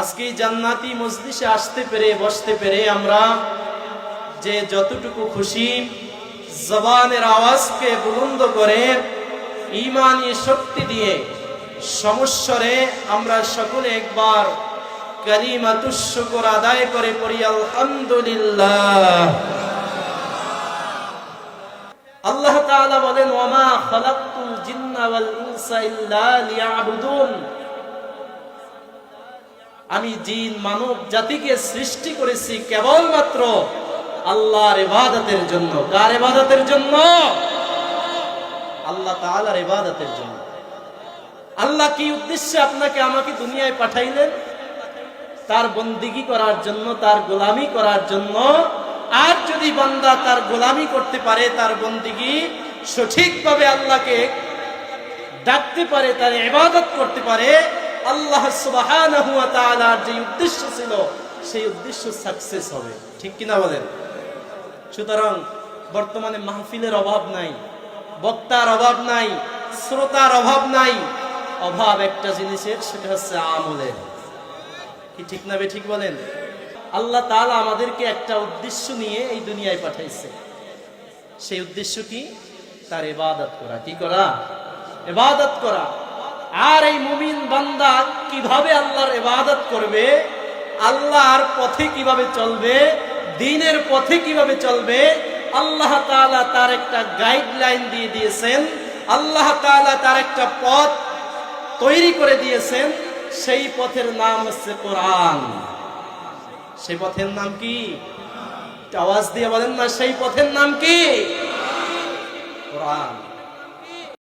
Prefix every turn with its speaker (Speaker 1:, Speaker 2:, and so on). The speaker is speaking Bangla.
Speaker 1: আজকে জান্নাতি মজলিসে আসতে পেরে বসতে পেরে আমরা যে যতটুকু খুশি, জবানের আওয়াজকে বুলন্দ করে ঈমানি শক্তি দিয়ে সমস্বরে আমরা সকলে একবার কালিমাতুশ শুকর আদায় করে পড়ি আলহামদুলিল্লাহ। আল্লাহ তাআলা বলেন, ওয়ামা খালাকতুল জিন্না ওয়াল ইনসা ইল্লা লিয়াবুদুন। আমি জিন মানব জাতিকে সৃষ্টি করেছি কেবলমাত্র আল্লাহর ইবাদতের জন্য। কার ইবাদতের জন্য? আল্লাহ তাআলার ইবাদতের জন্য। আল্লাহ কি উদ্দেশ্যে আপনাকে আমাকে দুনিয়ায় পাঠাইলেন? তার বন্দিগি করার জন্য, তার গোলামি করার জন্য। আর যদি বান্দা তার গোলামি করতে পারে, তার বন্দিগি সঠিকভাবে আল্লাহকে ডাকতে পারে, তার ইবাদত করতে পারে, আল্লাহ সুবহানাহু ওয়া তাআলার যে উদ্দেশ্য ছিল সেই উদ্দেশ্য সাকসেস হবে। ঠিক কিনা বলেন? সুতরাং বর্তমানে মাহফিলের অভাব নাই, বক্তার অভাব নাই, শ্রোতার অভাব নাই। অভাব একটা জিনিসের, সেটা হচ্ছে আমলের। কি ঠিক না বে ঠিক বলেন? আল্লাহ তাআলা আমাদেরকে একটা উদ্দেশ্য নিয়ে এই দুনিয়ায় পাঠাইছে। সেই উদ্দেশ্য কি? তার ইবাদত করা। কি করা? ইবাদত করা। আর এই মুমিন বান্দা কিভাবে আল্লাহর ইবাদত করবে, আল্লাহর পথে কিভাবে চলবে, দ্বীনের পথে কিভাবে চলবে, আল্লাহ তাআলা তার একটা গাইডলাইন দিয়ে দিয়েছেন। আল্লাহ তাআলা তার একটা পথ তৈরি করে দিয়েছেন। সেই পথের নাম হচ্ছে কোরআন। সেই পথের নাম কি? আওয়াজ দিয়ে বলেন না, সেই পথের নাম কি? কোরআন।